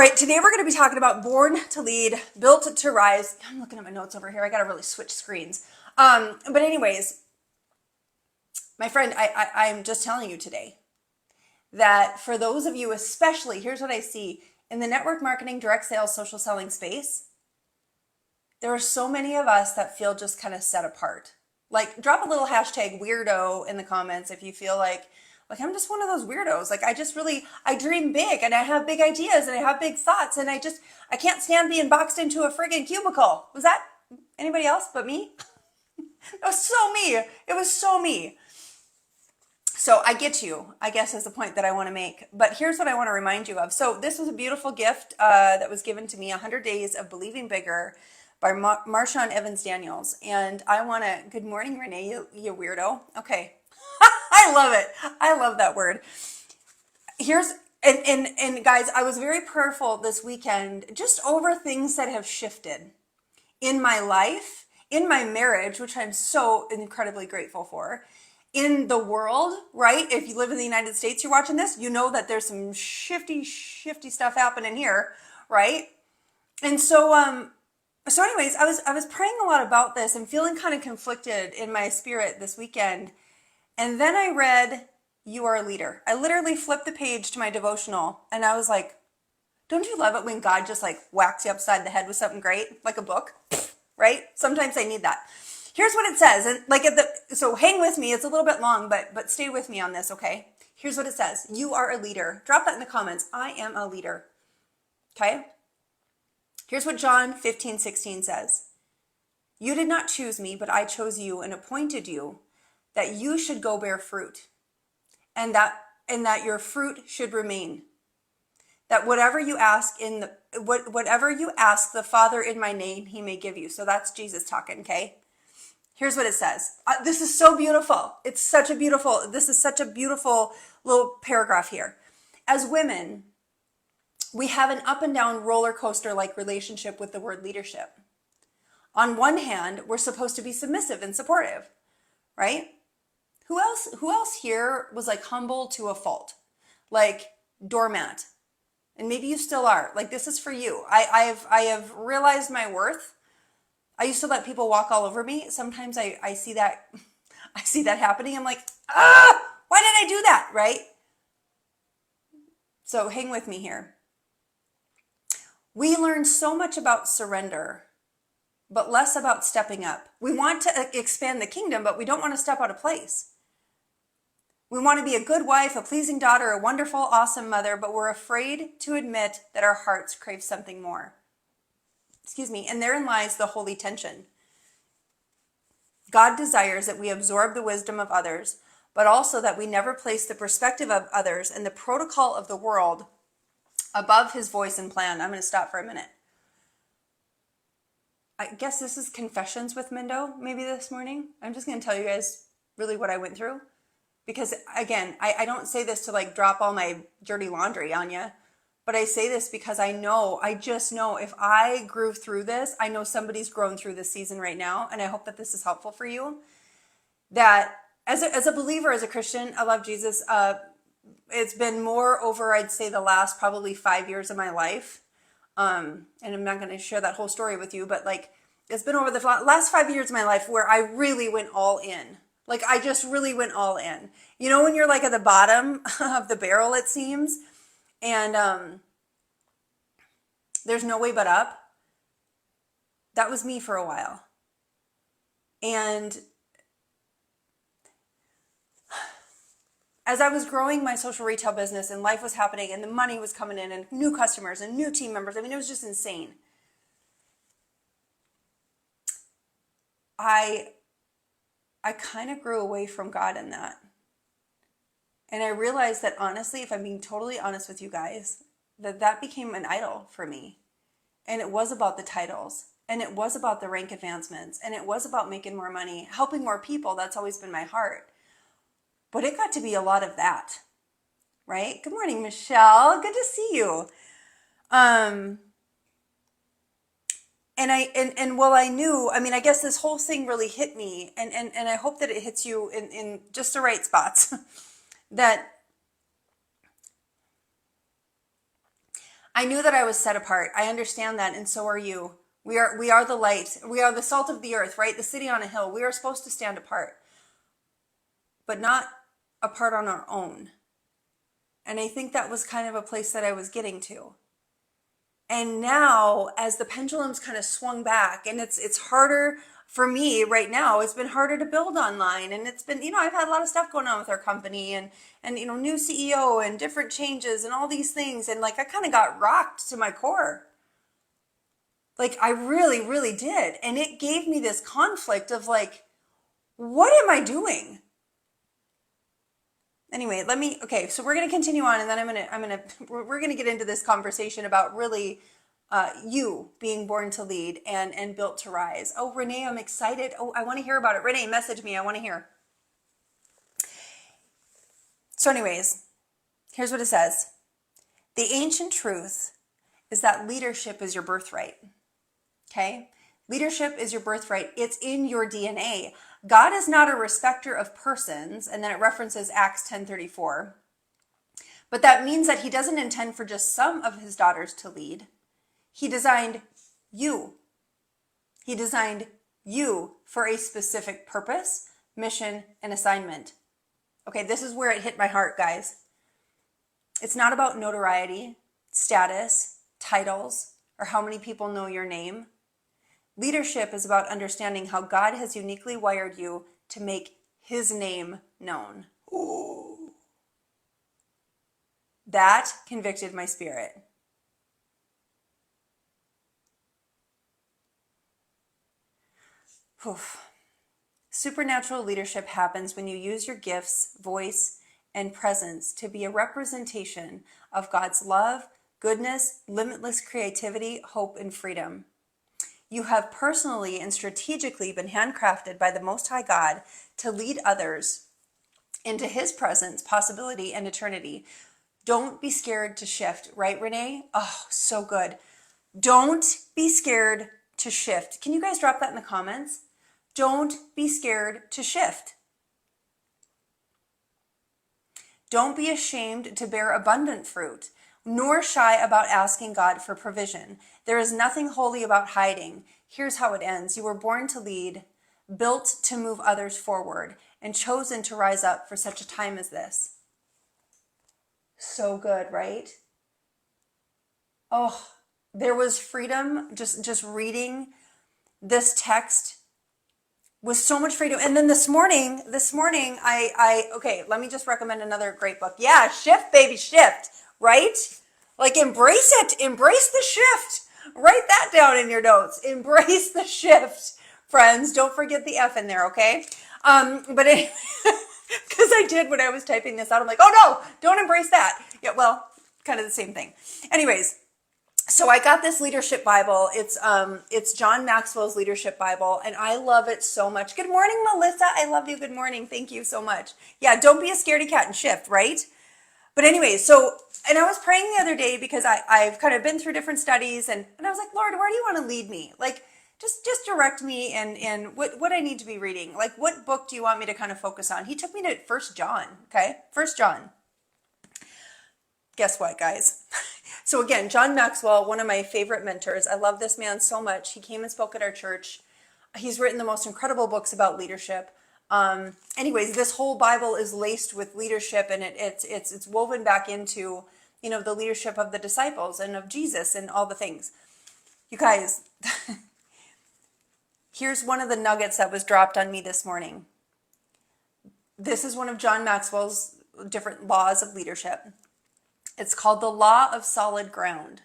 right, today we're going to be talking about Born to Lead, Built to Rise. I'm looking at my notes over here. I got to really switch screens. But anyways, my friend, I'm just telling you today that for those of you, especially, here's what I see in the network marketing, direct sales, social selling space. There are so many of us that feel just kind of set apart. Like, drop a little hashtag weirdo in the comments if you feel like I'm just one of those weirdos. Like, I dream big and I have big ideas and I have big thoughts and I can't stand being boxed into a friggin' cubicle. Was that anybody else but me? That was so me. It was so me. So I get you, I guess, is the point that I want to make. But here's what I want to remind you of. So this was a beautiful gift that was given to me, 100 Days of Believing Bigger by Marshawn Evans Daniels. And I want to, good morning, Renee, you weirdo. Okay. I love it. I love that word. And guys, I was very prayerful this weekend just over things that have shifted in my life, in my marriage, which I'm so incredibly grateful for, in the world, right? If you live in the United States, you're watching this, you know that there's some shifty stuff happening here, right? And so anyways, I was praying a lot about this and feeling kind of conflicted in my spirit this weekend. And then I read, You Are a Leader. I literally flipped the page to my devotional and I was like, don't you love it when God just like whacks you upside the head with something great, like a book, right? Sometimes I need that. Here's what it says. And so hang with me. It's a little bit long, but stay with me on this, okay? Here's what it says. You are a leader. Drop that in the comments. I am a leader. Okay? Here's what John 15:16 says. You did not choose me, but I chose you and appointed you that you should go bear fruit and that your fruit should remain. That whatever you ask the Father in my name, he may give you. So that's Jesus talking, okay? Here's what it says. This is so beautiful. This is such a beautiful little paragraph here. As women, we have an up and down roller coaster like relationship with the word leadership. On one hand, we're supposed to be submissive and supportive, right? Who else here was like humble to a fault? Like doormat. And maybe you still are. Like, this is for you. I have realized my worth. I used to let people walk all over me. Sometimes I see that happening. I'm like, why did I do that? Right? So hang with me here. We learn so much about surrender, but less about stepping up. We want to expand the kingdom, but we don't want to step out of place. We want to be a good wife, a pleasing daughter, a wonderful, awesome mother, but we're afraid to admit that our hearts crave something more. And therein lies the holy tension. God desires that we absorb the wisdom of others, but also that we never place the perspective of others and the protocol of the world above his voice and plan. I'm going to stop for a minute. I guess this is Confessions with Mindo, maybe this morning. I'm just going to tell you guys really what I went through. Because again, I don't say this to like drop all my dirty laundry on you, but I say this because I just know if I grew through this, I know somebody's grown through this season right now. And I hope that this is helpful for you. That as a believer, as a Christian, I love Jesus. It's been more over, I'd say, the last probably 5 years of my life. And I'm not going to share that whole story with you, but like it's been over the last 5 years of my life where I really went all in. Like, I just really went all in. You know, when you're like at the bottom of the barrel, it seems, and there's no way but up. That was me for a while. And as I was growing my social retail business and life was happening and the money was coming in and new customers and new team members, I mean, it was just insane. I kind of grew away from God in that. And I realized that honestly, if I'm being totally honest with you guys, that became an idol for me. And it was about the titles. And it was about the rank advancements. And it was about making more money, helping more people. That's always been my heart. But it got to be a lot of that, right? Good morning, Michelle. Good to see you. And while I knew, I mean, I guess this whole thing really hit me, and I hope that it hits you in just the right spots, that I knew that I was set apart. I understand that, and so are you. We are the light. We are the salt of the earth, right? The city on a hill. We are supposed to stand apart, but not apart on our own. And I think that was kind of a place that I was getting to. And now, as the pendulum's kind of swung back, and it's harder for me right now. It's been harder to build online, and it's been, I've had a lot of stuff going on with our company, and new CEO and different changes and all these things, and like I kind of got rocked to my core. Like I really, really did, and it gave me this conflict of like, what am I doing? Anyway, okay, so we're going to continue on, and then we're going to get into this conversation about really you being born to lead and built to rise. Oh, Renee, I'm excited. Oh, I want to hear about it. Renee, message me. I want to hear. So anyways, here's what it says. The ancient truth is that leadership is your birthright. Okay? Leadership is your birthright. It's in your DNA. God is not a respecter of persons, and then it references Acts 10:34. But that means that he doesn't intend for just some of his daughters to lead. He designed you. He designed you for a specific purpose, mission, and assignment. Okay, this is where it hit my heart, guys. It's not about notoriety, status, titles, or how many people know your name. Leadership is about understanding how God has uniquely wired you to make his name known. Ooh. That convicted my spirit. Oof. Supernatural leadership happens when you use your gifts, voice, and presence to be a representation of God's love, goodness, limitless creativity, hope, and freedom. You have personally and strategically been handcrafted by the Most High God to lead others into his presence, possibility, and eternity. Don't be scared to shift, right, Renee? Oh, so good. Don't be scared to shift. Can you guys drop that in the comments? Don't be scared to shift. Don't be ashamed to bear abundant fruit, nor shy about asking God for provision. There is nothing holy about hiding. Here's how it ends. You were born to lead, built to move others forward, and chosen to rise up for such a time as this. So good, right? Oh, there was freedom just reading this text was so much freedom. And then this morning, okay, let me just recommend another great book. Yeah, shift, baby, shift, right? Like embrace it, embrace the shift. Write that down in your notes. Embrace the shift, friends. Don't forget the F in there, okay? But anyway, because I did when I was typing this out, I'm like, oh no, don't embrace that. Yeah, well, kind of the same thing. Anyways, so I got this leadership Bible. It's John Maxwell's leadership Bible, and I love it so much. Good morning, Melissa. I love you. Good morning. Thank you so much. Yeah, don't be a scaredy cat and shift, right? But anyway, and I was praying the other day because I've kind of been through different studies, and I was like, Lord, where do you want to lead me? Like, just direct me and what I need to be reading. Like, what book do you want me to kind of focus on? He took me to 1 John, okay? 1 John. Guess what, guys? So again, John Maxwell, one of my favorite mentors. I love this man so much. He came and spoke at our church. He's written the most incredible books about leadership. Anyways, this whole Bible is laced with leadership, and it's woven back into, the leadership of the disciples and of Jesus and all the things. You guys, here's one of the nuggets that was dropped on me this morning. This is one of John Maxwell's different laws of leadership. It's called the law of solid ground.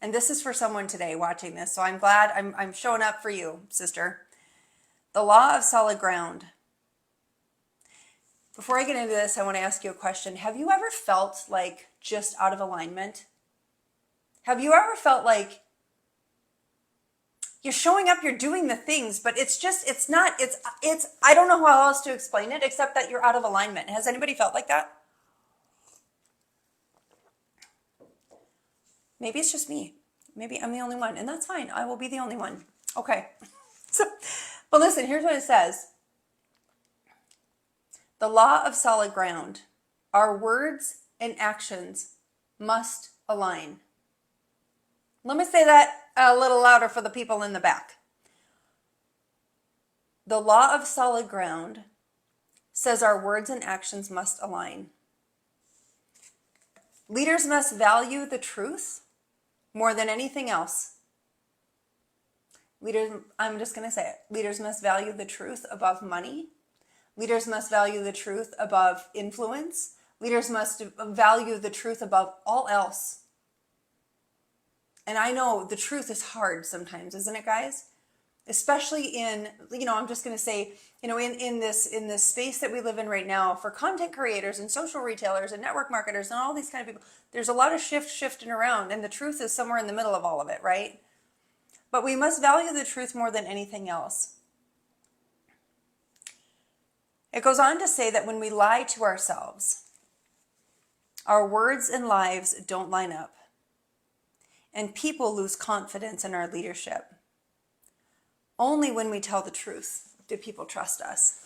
And this is for someone today watching this. So I'm glad I'm showing up for you, sister. The law of solid ground. Before I get into this, I want to ask you a question. Have you ever felt like just out of alignment? Have you ever felt like you're showing up, you're doing the things, but it's I don't know how else to explain it except that you're out of alignment. Has anybody felt like that? Maybe it's just me. Maybe I'm the only one, and that's fine. I will be the only one. Okay. But listen, here's what it says. The law of solid ground. Our words and actions must align. Let me say that a little louder for the people in the back. The law of solid ground says our words and actions must align. Leaders must value the truth more than anything else. I'm just going to say it. Leaders must value the truth above money. Leaders must value the truth above influence. Leaders must value the truth above all else. And I know the truth is hard sometimes, isn't it, guys? Especially in, I'm just going to say, in this space that we live in right now for content creators and social retailers and network marketers and all these kind of people, there's a lot of shifting around, and the truth is somewhere in the middle of all of it, right? But we must value the truth more than anything else. It goes on to say that when we lie to ourselves, our words and lives don't line up, and people lose confidence in our leadership. Only when we tell the truth do people trust us.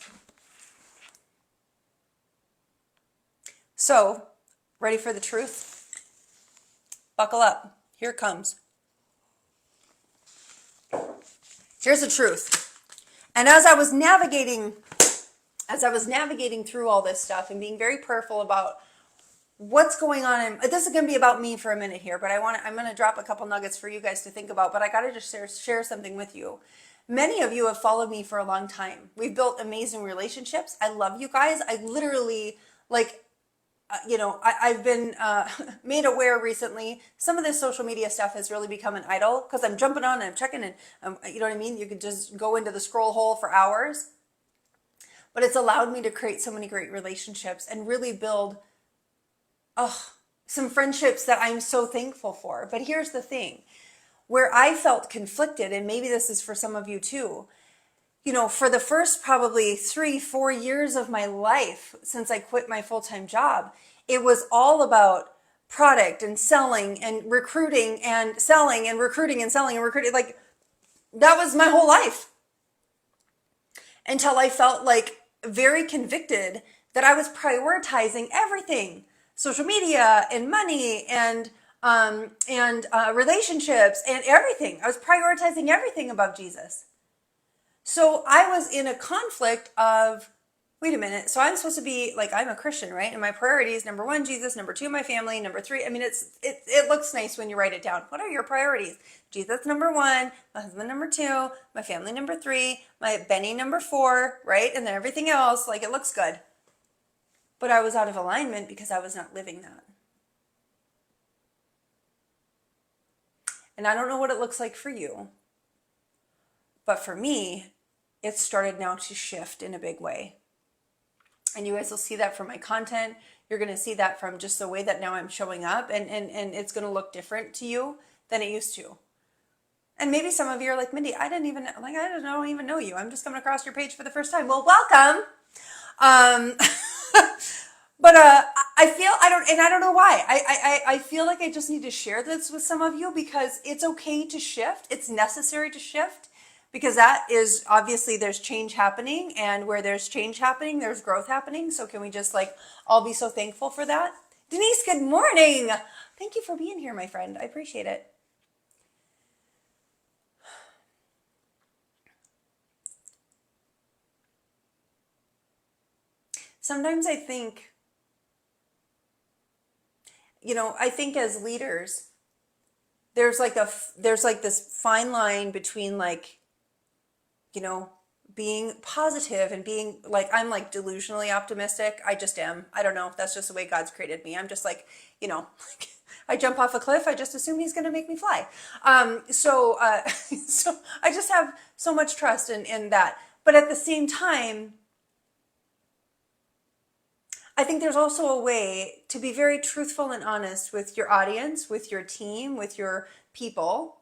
So, ready for the truth? Buckle up. Here it comes. Here's the truth. And as I was navigating through all this stuff and being very prayerful about what's going on, and this is going to be about me for a minute here, but I'm going to drop a couple nuggets for you guys to think about, but I got to just share something with you. Many of you have followed me for a long time. We've built amazing relationships. I love you guys. I literally, I've been made aware recently. Some of this social media stuff has really become an idol because I'm jumping on and I'm checking and you know what I mean? You could just go into the scroll hole for hours. But it's allowed me to create so many great relationships and really build some friendships that I'm so thankful for. But here's the thing. Where I felt conflicted, and maybe this is for some of you too, for the first probably 3-4 years of my life since I quit my full-time job, it was all about product and selling and recruiting and selling and recruiting and selling and recruiting. Like, that was my whole life. Until I felt like very convicted that I was prioritizing everything. Social media and money and relationships and everything. I was prioritizing everything above Jesus. So I was in a conflict of, wait a minute, so I'm supposed to be, I'm a Christian, right? And my priorities, number 1, Jesus, number 2, my family, number 3, it looks nice when you write it down. What are your priorities? Jesus, number 1, my husband, number 2, my family, number 3, my Benny, number 4, right? And then everything else, it looks good. But I was out of alignment because I was not living that. And I don't know what it looks like for you, but for me, it started now to shift in a big way. And you guys will see that from my content. You're going to see that from just the way that now I'm showing up, and it's going to look different to you than it used to. And maybe some of you are like, Mindy, I don't even know you. I'm just coming across your page for the first time. Well, welcome. But I don't know why. I feel like I just need to share this with some of you because it's okay to shift. It's necessary to shift because that is obviously there's change happening, and where there's change happening, there's growth happening. So can we just all be so thankful for that? Denise, good morning. Thank you for being here, my friend. I appreciate it. Sometimes I think, I think as leaders, there's this fine line between being positive and being I'm delusionally optimistic. I just am. I don't know. That's just the way God's created me. I'm just I jump off a cliff. I just assume he's going to make me fly. So I just have so much trust in that. But at the same time, I think there's also a way to be very truthful and honest with your audience, with your team, with your people.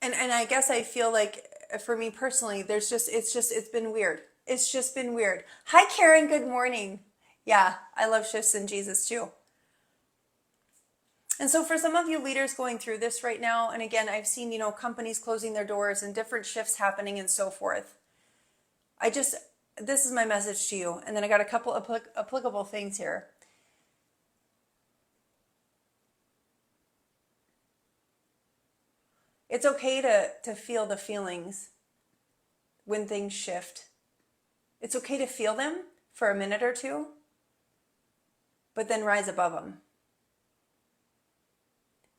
And I guess I feel like for me personally, it's been weird. It's just been weird. Hi, Karen. Good morning. Yeah, I love shifts in Jesus too. And so for some of you leaders going through this right now, and again, I've seen, companies closing their doors and different shifts happening and so forth. This is my message to you. And then I got a couple applicable things here. It's okay to feel the feelings when things shift. It's okay to feel them for a minute or two, but then rise above them.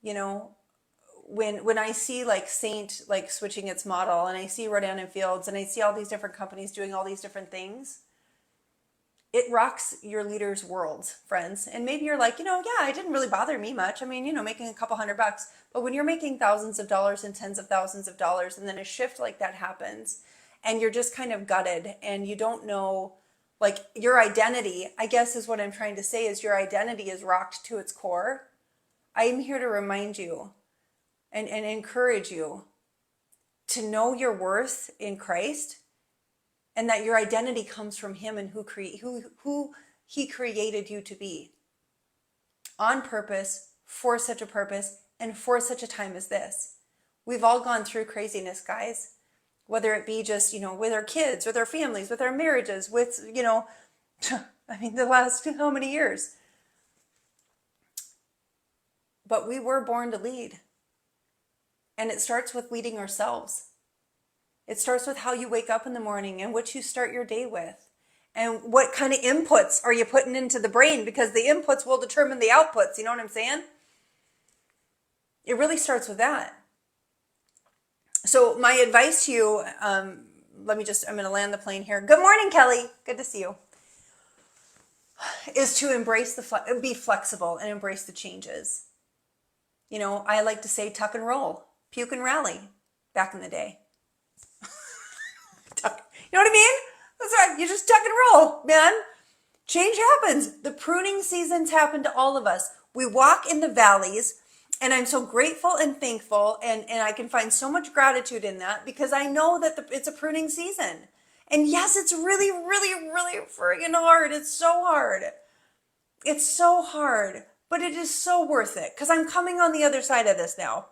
You know, when I see like Saint like switching its model, and I see Rodan and Fields, and I see all these different companies doing all these different things, it rocks your leaders' worlds, friends. And maybe you're like, yeah, it didn't really bother me much. I mean, making a couple $100, but when you're making thousands of dollars and tens of thousands of dollars, and then a shift like that happens, and you're just kind of gutted, and you don't know, like, your identity, I guess is what I'm trying to say, is your identity is rocked to its core. I am here to remind you and encourage you to know your worth in Christ, and that your identity comes from him and who he created you to be, on purpose, for such a purpose, and for such a time as this. We've all gone through craziness, guys, whether it be just, with our kids, with our families, with our marriages, with, I mean, the last how many years. But we were born to lead. And it starts with leading ourselves. It starts with how you wake up in the morning and what you start your day with. And what kind of inputs are you putting into the brain? Because the inputs will determine the outputs. You know what I'm saying? It really starts with that. So my advice to you, I'm going to land the plane here. Good morning, Kelly. Good to see you. Is to be flexible and embrace the changes. I like to say tuck and roll, puke and rally back in the day. You know what I mean? That's right. You just tuck and roll, man. Change happens. The pruning seasons happen to all of us. We walk in the valleys, and I'm so grateful and thankful, and I can find so much gratitude in that, because I know that it's a pruning season. And yes, it's really, really, really friggin' hard. It's so hard. It's so hard, but it is so worth it, because I'm coming on the other side of this now.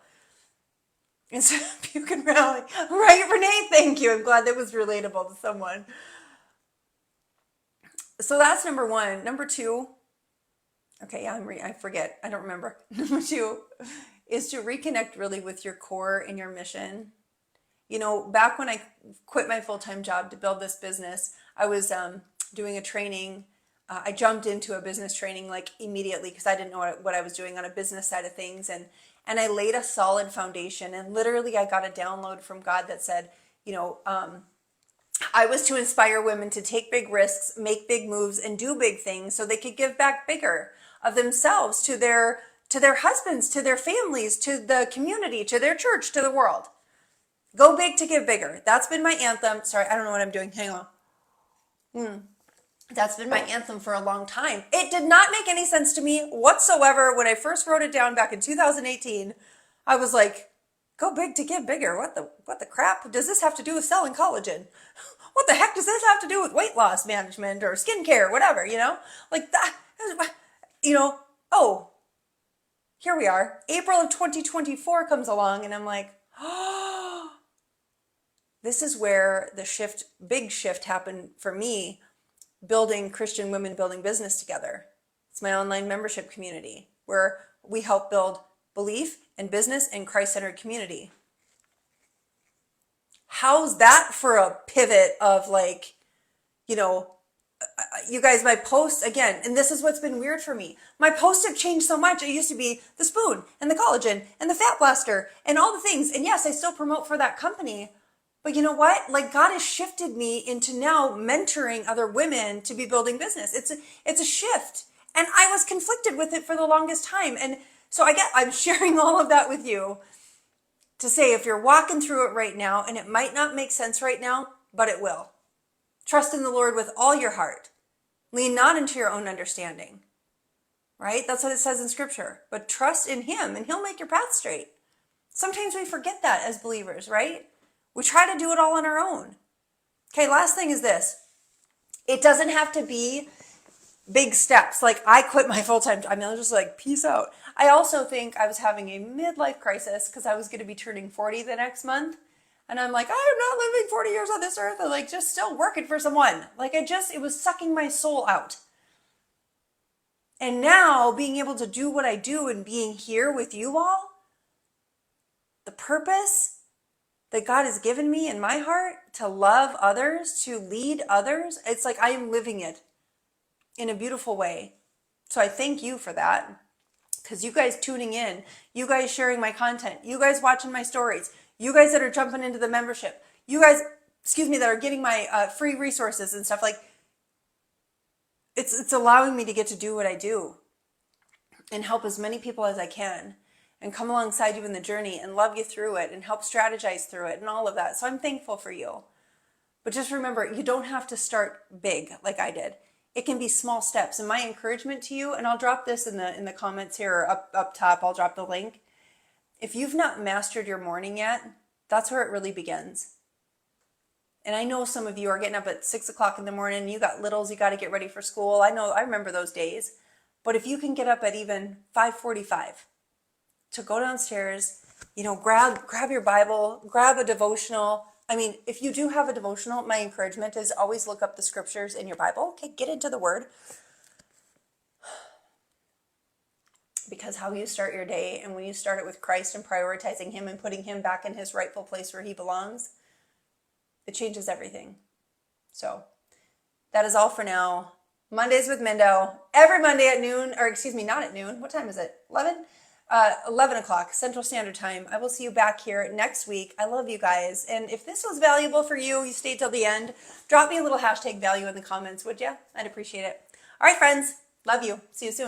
Instead of puke and rally. Right, Renee? Thank you. I'm glad that was relatable to someone. So that's number one. Number two, okay, I forget. I don't remember. Number two is to reconnect really with your core and your mission. Back when I quit my full-time job to build this business, I was doing a training. I jumped into a business training like immediately, because I didn't know what I was doing on a business side of things. And I laid a solid foundation, and literally I got a download from God that said, I was to inspire women to take big risks, make big moves, and do big things so they could give back bigger of themselves to their husbands, to their families, to the community, to their church, to the world. Go big to give bigger. That's been my anthem. Sorry, I don't know what I'm doing. Hang on. That's been my anthem for a long time. It did not make any sense to me whatsoever. When I first wrote it down back in 2018, I was like, go big to give bigger. What the crap does this have to do with selling collagen? What the heck does this have to do with weight loss management or skincare, whatever, like that, oh, here we are. April of 2024 comes along, and I'm like, oh, this is where the big shift happened for me. Building Christian Women Building Business Together. It's my online membership community where we help build belief and business and Christ-centered community. How's that for a pivot of you guys, my posts again, and this is what's been weird for me. My posts have changed so much. It used to be the spoon and the collagen and the fat blaster and all the things. And yes, I still promote for that company. But you know what? God has shifted me into now mentoring other women to be building business. It's a shift. And I was conflicted with it for the longest time. And so I'm sharing all of that with you to say, if you're walking through it right now, and it might not make sense right now, but it will. Trust in the Lord with all your heart. Lean not into your own understanding. Right? That's what it says in Scripture. But trust in Him, and He'll make your path straight. Sometimes we forget that as believers, right? We try to do it all on our own. Okay, last thing is this. It doesn't have to be big steps. Like, I quit my full-time job. I was just like, peace out. I also think I was having a midlife crisis because I was going to be turning 40 the next month. And I'm like, I'm not living 40 years on this earth. I'm just still working for someone. It was sucking my soul out. And now being able to do what I do and being here with you all, the purpose that God has given me in my heart to love others, to lead others, it's like I am living it in a beautiful way. So I thank you for that, because you guys tuning in, you guys sharing my content, you guys watching my stories, you guys that are jumping into the membership, you guys, that are getting my free resources and stuff, like it's allowing me to get to do what I do and help as many people as I can and come alongside you in the journey and love you through it and help strategize through it and all of that. So I'm thankful for you. But just remember, you don't have to start big like I did. It can be small steps. And my encouragement to you, and I'll drop this in the comments here or up top, I'll drop the link. If you've not mastered your morning yet, that's where it really begins. And I know some of you are getting up at 6 o'clock in the morning, you got littles, you got to get ready for school. I remember those days. But if you can get up at even 5:45 to go downstairs, grab your Bible, grab a devotional. I mean, if you do have a devotional, my encouragement is always look up the scriptures in your Bible. Okay, get into the Word. Because how you start your day, and when you start it with Christ and prioritizing Him and putting Him back in His rightful place where He belongs, it changes everything. So that is all for now. Mondays with Mendo, every Monday at noon, or excuse me, not at noon. What time is it? 11? 11 o'clock Central Standard Time. I will see you back here next week. I love you guys. And if this was valuable for you, you stayed till the end, drop me a little hashtag value in the comments, would you? I'd appreciate it. All right, friends. Love you. See you soon.